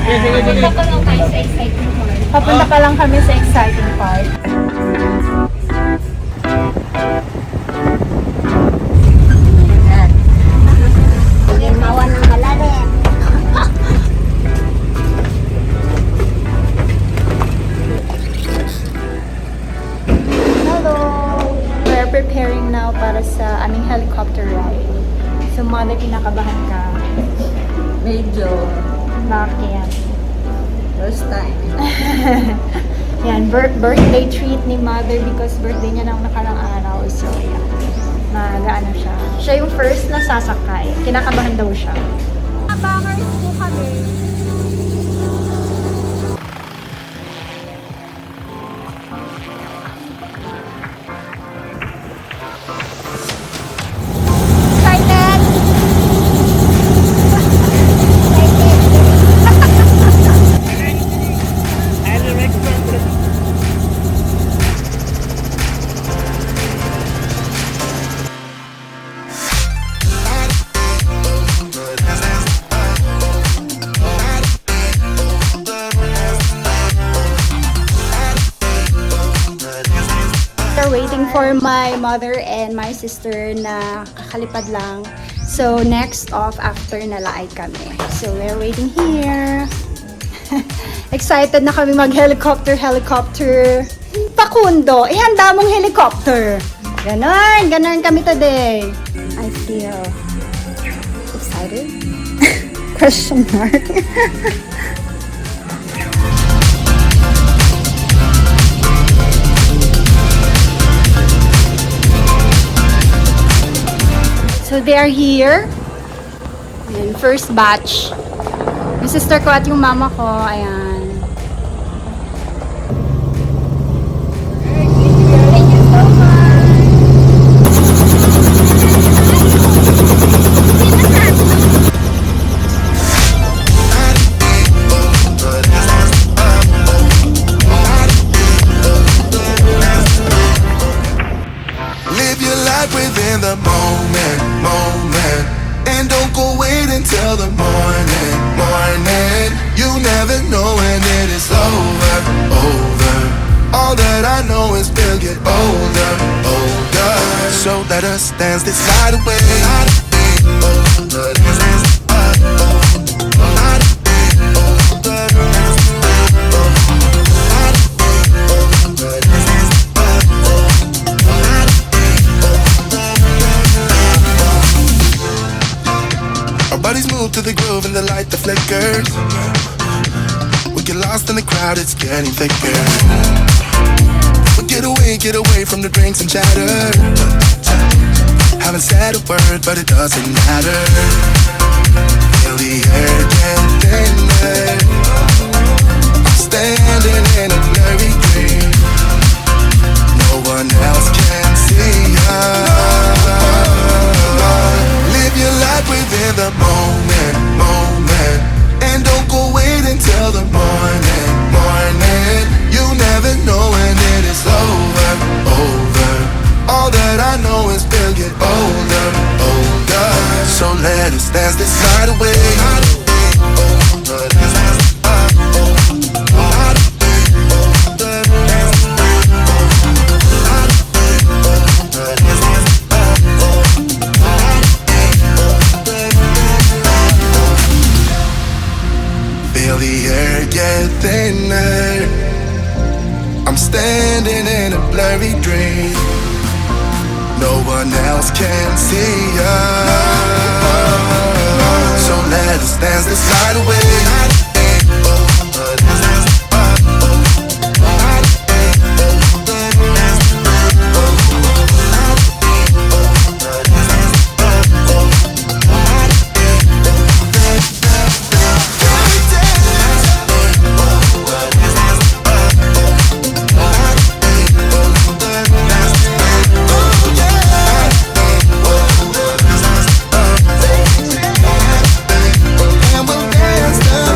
Papunta pa lang tayo sa exciting part. Papunta pa lang kami sa exciting part. Mawa ng malalim. Hello! We're preparing now para sa aming helicopter ride. So, mother, kinakabahan ka. Medyo Bakit? first time. Yan, birthday treat ni mother because birthday niya nang nakarang araw. So, yan. Mag-ano siya. Siya yung first na sasakay. Kinakabahan daw siya. Bangers po kami. Waiting for my mother and my sister na kakalipad lang. So, next off after nalaay kami. So, we're waiting here. Excited na kami mag-helicopter. Pakundo, ihanda mong helicopter. Ganon kami today. I feel excited. Question mark. So they are here. Ayan, first batch. Yung sister ko at yung mama ko, ayan. Thank you so much. Live your life within the moment. And don't go wait until the morning. You never know when it is over. All that I know is we'll get older. So let us dance this night away. Bodies move to the groove and the light that flickers. We get lost in the crowd, it's getting thicker. We get away from the drinks and chatter. Haven't said a word, but it doesn't matter. Feel the air get thinner. I'm standing in a blurry dream. No one else can see us. Live your life within the moment. And don't go wait until the morning. You never know when it is over. All that I know is we'll get older. So let us dance this night away. Feel the air get thinner. I'm standing in a blurry dream. No one else can see us. So let us dance this night away. And we'll dance the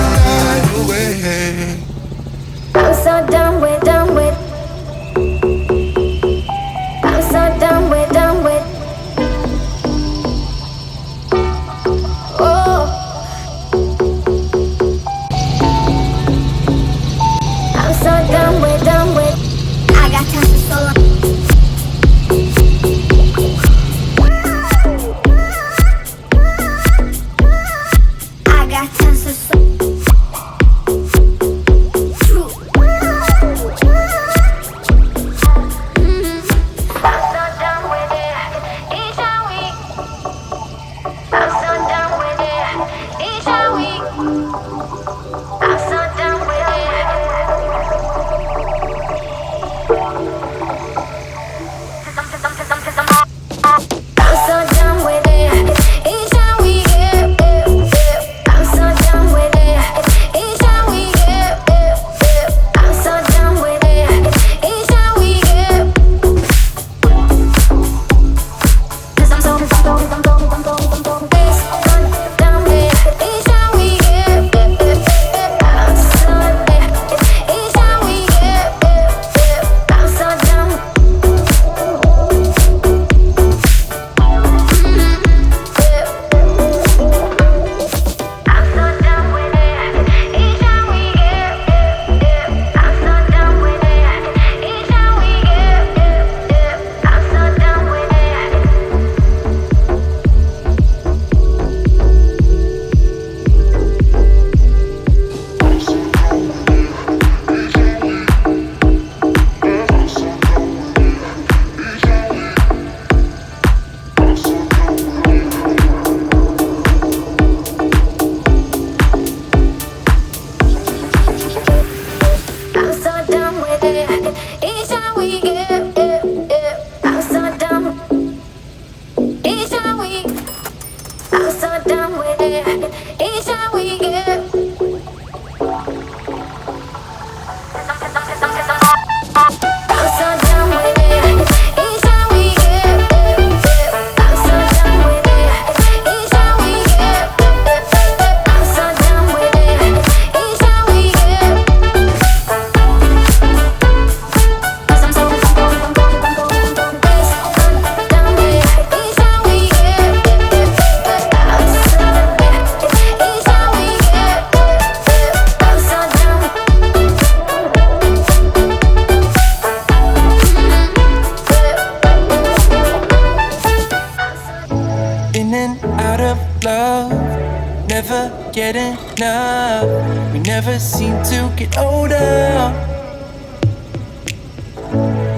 never seem to get older.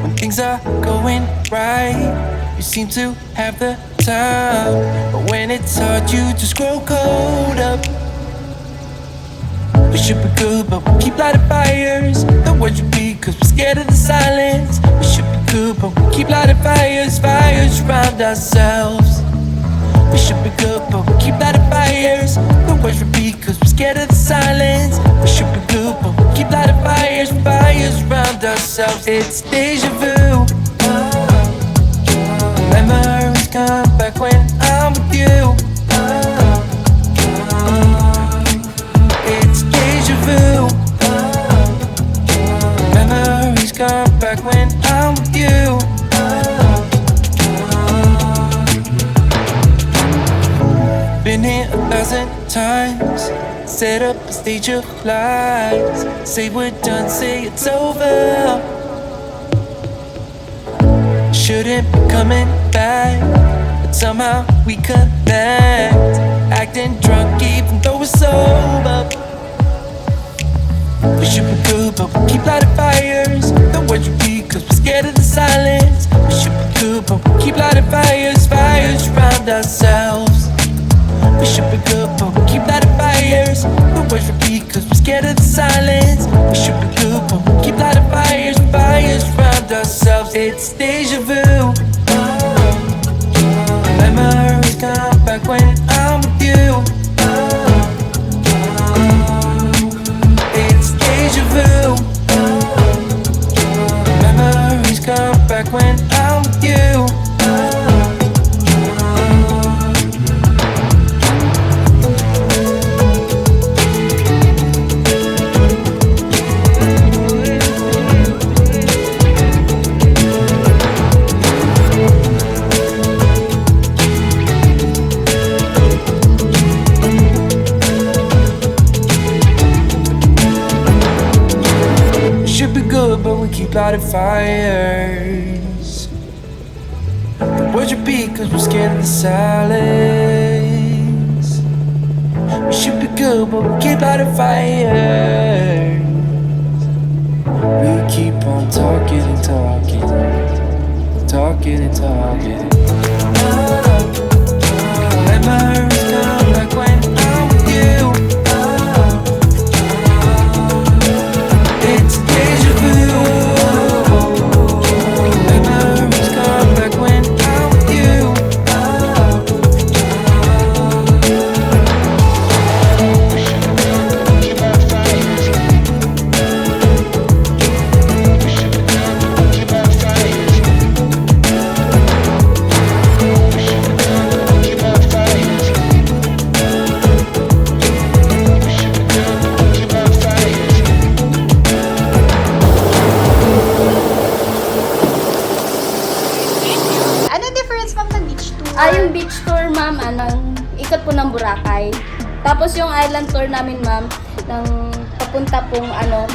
When things are going right, you seem to have the time. But when it's hard, you just grow colder. We should be good, but we keep lighting fires. The words repeat, cause we're scared of the silence. We should be good, but we keep lighting fires. Fires around ourselves. We should be good, but we keep lighting fires. The words repeat, cause we're scared of the silence. We should be good, but we keep lighting fires. Fires around ourselves. It's deja vu. Memories come back when I'm with you. It's deja vu. Memories come back when I'm with you. Been here 1,000 times. Set up a stage of lies. Say we're done, say it's over. Shouldn't be coming back, but somehow we connect. Acting drunk even though we're sober. We should be good, but we keep lighting fires. The words repeat, cause we're scared of the silence. We should be good, but we keep lighting fires. Fires around ourselves. We should be good, but we keep lighting fires. The words repeat, cause we're scared of the silence. We should be good, but we keep lighting fires. Fires around ourselves. It's deja vu. Memories come back when I'm with you. It's deja vu. Memories come back when I'm with you. But we keep lighting fires. The words repeat cause we're scared of the silence. We should be good but we keep lighting fires. We keep on talking and talking, talking and talking. Memories come back when I'm with you. It's deja vu. Memories come back when I'm with you. Yung beach tour, ma'am, ikot po ng Boracay. Tapos yung island tour namin, ma'am, ng papunta pong, ng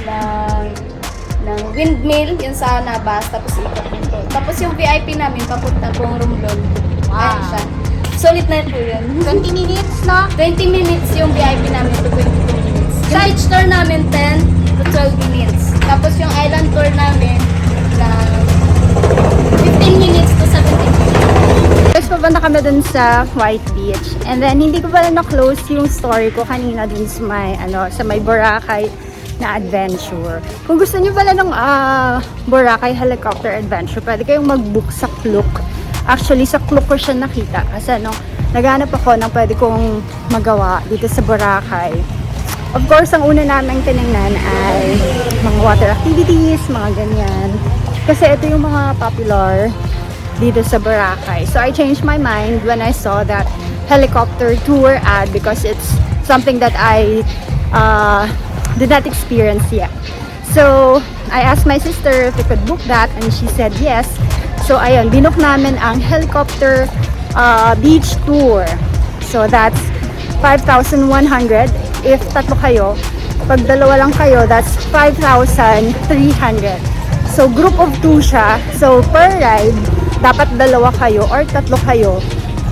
windmill, yung sa Nabas, tapos ikot po. Tapos yung VIP namin, papunta pong Romblon. Wow. Ayan siya. Solid na po yun. 20 minutes, no? 20 minutes yung VIP namin to 22 minutes. Yung beach tour namin, 10 to 12 minutes. Tapos yung island tour namin, na 15 minutes to 17 minutes. Tapos papunta kami dun sa White Beach. And then, hindi ko pala na-close yung story ko kanina dun sa may Boracay na adventure. Kung gusto niyo pala ng Boracay helicopter adventure, pwede kayong mag-book sa Klook. Actually, sa Klook ko siya nakita. Kasi naghanap ako ng pwede kong magawa dito sa Boracay. Of course, ang una namin tinignan ay mga water activities, mga ganyan. Kasi ito yung mga popular dito sa Boracay. So I changed my mind when I saw that helicopter tour ad because it's something that I did not experience yet. So I asked my sister if we could book that and she said yes. So ayun, binook namin ang helicopter beach tour. So that's 5,100 if tatlo kayo. Pag dalawa lang kayo, that's 5,300. So group of 2 siya. So per ride, dapat dalawa kayo or tatlo kayo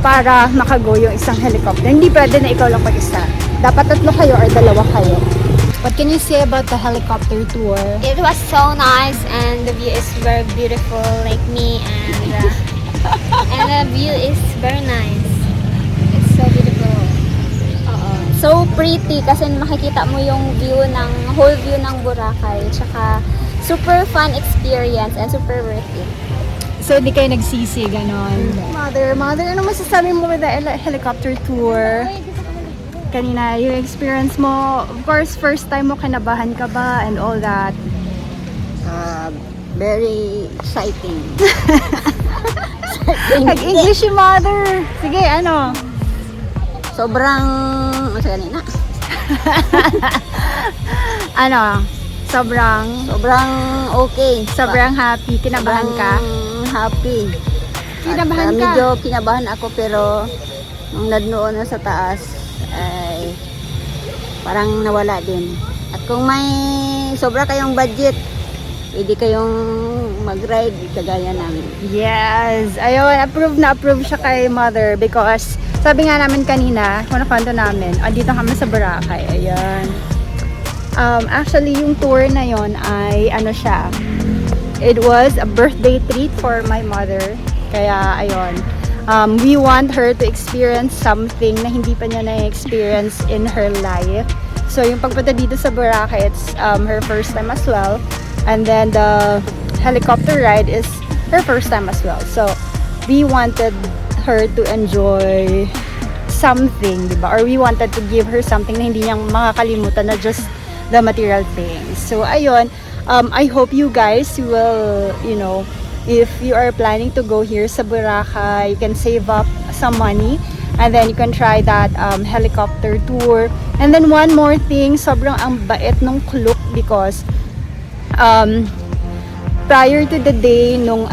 para makago yung isang helicopter. Hindi pwede na ikaw lang mag-isa. Dapat tatlo kayo or dalawa kayo. What can you say about the helicopter tour? It was so nice and the view is very beautiful like me and the view is very nice. It's so beautiful. So pretty kasi makikita mo yung whole view ng Boracay. Tsaka super fun experience and super worth it. So, di kayo nagsisi, ganon. Mother, ano masasabi mo with the helicopter tour? Kanina, yung experience mo, of course, first time mo, kinabahan ka ba and all that? Very exciting. Nag-English yung mother. Sige, ano? Sobrang, sa kanina? Ano? Sobrang Okay. sobrang happy. Kinabahan ka? Happy. Kinabahan ka? Medyo kinabahan ako pero nung nadnoon na sa taas ay parang nawala din. At kung may sobra kayong budget, pwede kayong mag-ride kagaya namin. Yes. Ayun, approve siya kay mother because sabi nga namin kanina, kung nakwento namin, dito kami sa Boracay. Ayan. Actually, yung tour na yon ay ano siya, it was a birthday treat for my mother. Kaya, ayun. We want her to experience something na hindi pa niya na-experience in her life. So, yung pagpunta dito sa Boracay, it's her first time as well. And then, the helicopter ride is her first time as well. So, we wanted her to enjoy something, diba? Or we wanted to give her something na hindi niya makakalimutan na just the material things. So, ayun. I hope you guys will, if you are planning to go here sa Boracay, you can save up some money and then you can try that helicopter tour. And then one more thing, sobrang ang bait nung Klook because prior to the day nung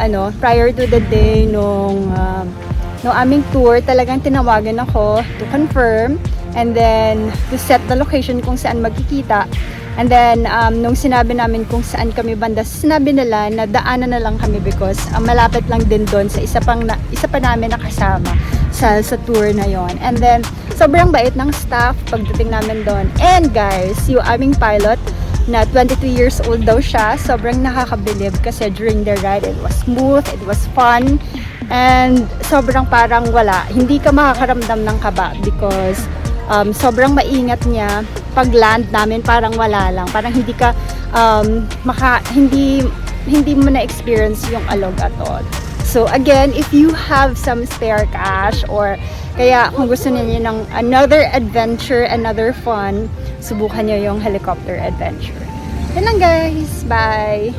aming tour, talagang tinawagan ako to confirm and then to set the location kung saan magkikita. And then, nung sinabi namin kung saan kami banda, sinabi nila na daanan na lang kami because malapit lang din doon sa isa pa namin nakasama sa tour na yon. And then, sobrang bait ng staff pagdating namin doon. And guys, yung aming pilot na 22 years old daw siya, sobrang nakakabilib kasi during the ride, it was smooth, it was fun, and sobrang parang hindi ka makakaramdam ng kaba because sobrang maingat niya. Pag land namin parang wala lang, parang hindi ka hindi mo na experience yung alog at all. So again, if you have some spare cash or kaya kung gusto niyo ng another adventure, another fun, subukan niyo yung helicopter adventure. Yan lang guys, bye.